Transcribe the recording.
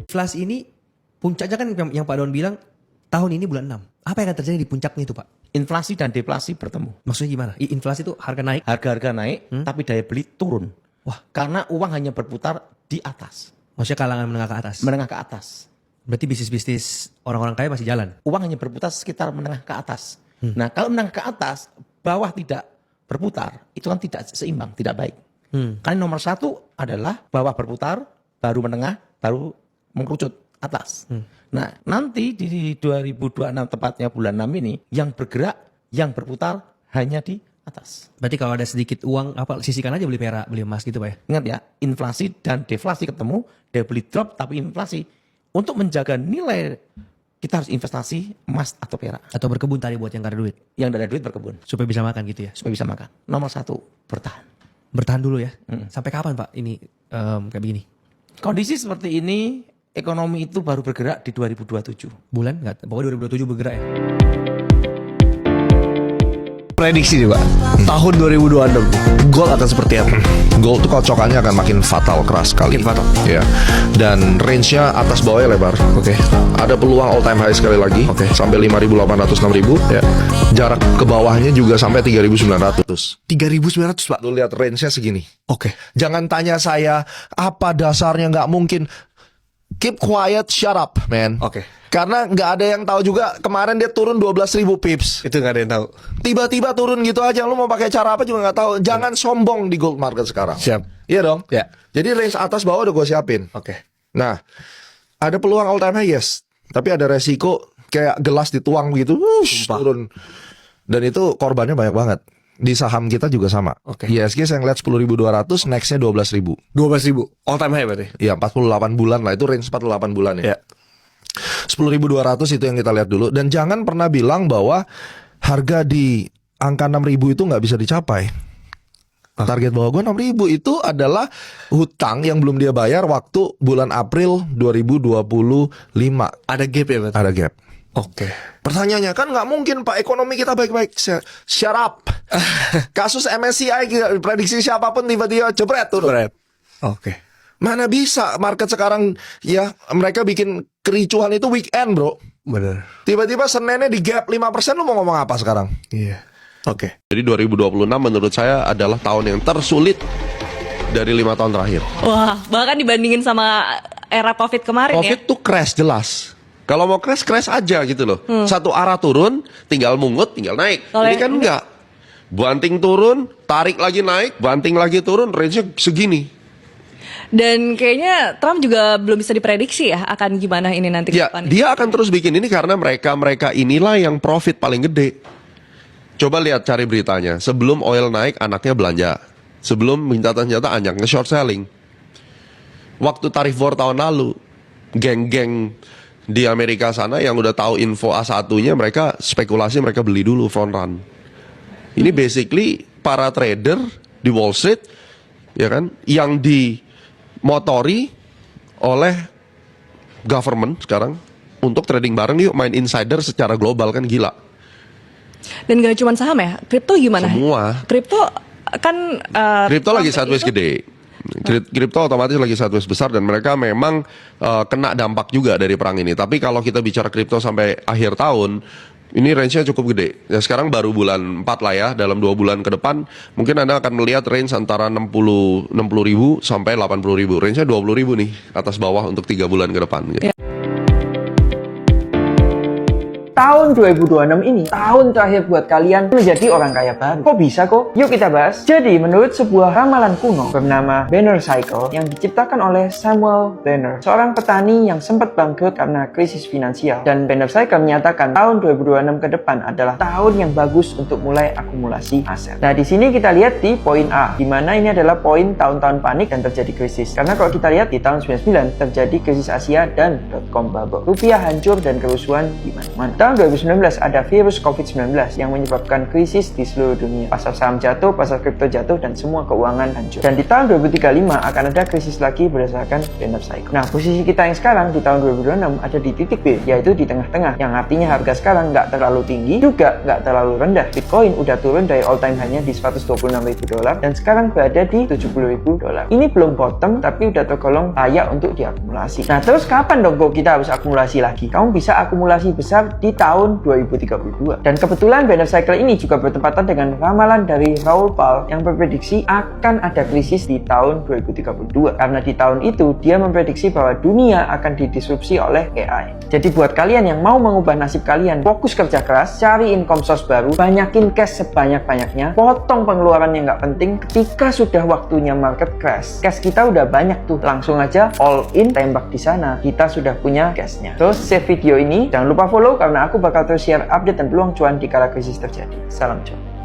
Inflasi ini puncaknya kan yang Pak Don bilang tahun ini bulan 6. Apa yang akan terjadi di puncaknya itu, Pak? Inflasi dan deflasi bertemu. Maksudnya gimana? Inflasi itu harga naik. Harga-harga naik, tapi daya beli turun. Wah, Karena uang hanya berputar di atas, maksudnya kalangan menengah ke atas. menengah ke atas. Berarti bisnis-bisnis orang-orang kaya masih jalan. Uang hanya berputar sekitar menengah ke atas. Nah, kalau menengah ke atas, bawah tidak berputar, itu kan tidak seimbang, tidak baik. Karena nomor satu adalah bawah berputar, baru menengah, baru mengerucut atas. Nah, nanti di 2026 tepatnya bulan 6 ini, yang bergerak, yang berputar hanya di atas. Berarti kalau ada sedikit uang, sisihkan aja beli perak, beli emas gitu, Pak ya? Ingat ya, inflasi dan deflasi ketemu, daya beli drop tapi inflasi. Untuk menjaga nilai, kita harus investasi emas atau perak. Atau berkebun tadi buat yang gak ada duit. Yang tidak ada duit berkebun, Supaya bisa makan gitu ya? supaya bisa makan. Nomor satu, bertahan. Bertahan dulu ya? Sampai kapan, Pak, ini kayak begini? Kondisi seperti ini, ekonomi itu baru bergerak di 2027. Bulan? Nggak, pokoknya 2027 bergerak ya? Prediksi nih Pak, tahun 2026 gold akan seperti apa? Gold tuh kocokannya akan makin fatal, keras sekali. Makin fatal. Ya. Dan range-nya atas bawahnya lebar. Oke. Ada peluang all time high sekali lagi. Oke. Sampai 5.800 6.000. Ya. Jarak ke bawahnya juga sampai 3.900. 3.900 Pak. Lu lihat range-nya segini. Oke. Jangan tanya saya apa dasarnya, nggak mungkin. Keep quiet, shut up, man. Oke. Karena nggak ada yang tahu juga. Kemarin dia turun 12.000 pips. Itu nggak ada yang tahu. Tiba-tiba turun gitu aja. Lu mau pakai cara apa juga nggak tahu. Jangan sombong di gold market sekarang. Siap. Iya dong. Ya. Jadi range atas bawah udah gue siapin. Oke. Nah, ada peluang all time high, yes. Tapi ada resiko kayak gelas dituang gitu, Sumpah. turun. Dan itu korbannya banyak banget. Di saham kita juga sama. Oke. ISG saya ngeliat 10.200, nextnya 12.000. 12.000 all time high berarti. Ya 48 bulan lah, itu range 48 bulan ya. Ya. 10.200 itu yang kita lihat dulu. Dan jangan pernah bilang bahwa harga di angka 6.000 itu nggak bisa dicapai. Target bawah gue 6.000 itu adalah hutang yang belum dia bayar waktu bulan April 2025. Ada gap ya berarti. Ada gap. Oke. Pertanyaannya kan nggak mungkin Pak, ekonomi kita baik-baik. Shut up. Kasus MSCI prediksi siapapun tiba-tiba jebret turun. Berat. Oke. Mana bisa market sekarang ya, mereka bikin kericuhan itu weekend bro. Bener. Tiba-tiba Seninnya di gap 5%, lu mau ngomong apa sekarang? Iya. Oke. Jadi 2026 menurut saya adalah tahun yang tersulit dari 5 tahun terakhir. Wah, bahkan dibandingin sama era COVID kemarin Covid tuh crash jelas. Kalau mau crash, crash aja gitu loh. Satu arah turun, tinggal mungut, tinggal naik. Kalau Ini yang kan enggak. Banting turun, tarik lagi naik, banting lagi turun, range-nya segini. Dan kayaknya Trump juga belum bisa diprediksi ya akan gimana ini nanti ke Ya, depannya. dia akan terus bikin ini karena mereka inilah yang profit paling gede. Coba lihat cari beritanya. Sebelum oil naik, anaknya belanja. Sebelum senjata-senjata anaknya short selling. Waktu tarif war tahun lalu, geng-geng di Amerika sana yang udah tahu info A1-nya, mereka spekulasi, mereka beli dulu front run. Ini basically para trader di Wall Street, ya kan, yang dimotori oleh government sekarang untuk trading bareng, yuk main insider secara global, kan gila. Dan gak cuma saham ya, kripto gimana? Semua. Kripto kan Kripto lagi Trump sideways itu- gede. Kripto otomatis lagi sideways besar dan mereka memang kena dampak juga dari perang ini. Tapi kalau kita bicara kripto sampai akhir tahun, ini range-nya cukup gede. Ya sekarang baru bulan 4 lah ya, dalam 2 bulan ke depan mungkin Anda akan melihat range antara 60 ribu sampai 80 ribu. Range-nya 20 ribu nih atas bawah untuk 3 bulan ke depan gitu. Tahun 2026 ini, tahun terakhir buat kalian menjadi orang kaya baru. Kok bisa kok? Yuk kita bahas. Jadi, menurut sebuah ramalan kuno bernama Banner Cycle yang diciptakan oleh Samuel Banner, seorang petani yang sempat bangkrut karena krisis finansial. Dan Banner Cycle menyatakan tahun 2026 ke depan adalah tahun yang bagus untuk mulai akumulasi aset. Nah, di sini kita lihat di poin A, di mana ini adalah poin tahun-tahun panik dan terjadi krisis. Karena kalau kita lihat di tahun 99 terjadi krisis Asia dan .com bubble. Rupiah hancur dan kerusuhan di mana-mana. tahun 2019 ada virus COVID-19 yang menyebabkan krisis di seluruh dunia. Pasar saham jatuh, pasar kripto jatuh, dan semua keuangan hancur. Dan di tahun 2035 akan ada krisis lagi berdasarkan Banner Cycle. Nah, posisi kita yang sekarang di tahun 2026 ada di titik B, yaitu di tengah-tengah, yang artinya harga sekarang nggak terlalu tinggi, juga nggak terlalu rendah. Bitcoin udah turun dari all time high-nya di $126.000 dan sekarang berada di $70.000. Ini belum bottom, tapi udah tergolong layak untuk diakumulasi. Nah, terus kapan dong kok kita harus akumulasi lagi? Kamu bisa akumulasi besar di tahun 2032. Dan kebetulan Banner Cycle ini juga bertepatan dengan ramalan dari Raoul Pal yang berprediksi akan ada krisis di tahun 2032. Karena di tahun itu dia memprediksi bahwa dunia akan didisrupsi oleh AI. Jadi buat kalian yang mau mengubah nasib kalian, fokus kerja keras, cari income source baru, banyakin cash sebanyak-banyaknya, potong pengeluaran yang nggak penting. Ketika sudah waktunya market crash, cash kita udah banyak tuh, langsung aja all in, tembak di sana, kita sudah punya cashnya. Terus save video ini, jangan lupa follow karena aku bakal terus share update dan peluang cuan di kala krisis terjadi. Salam cuan.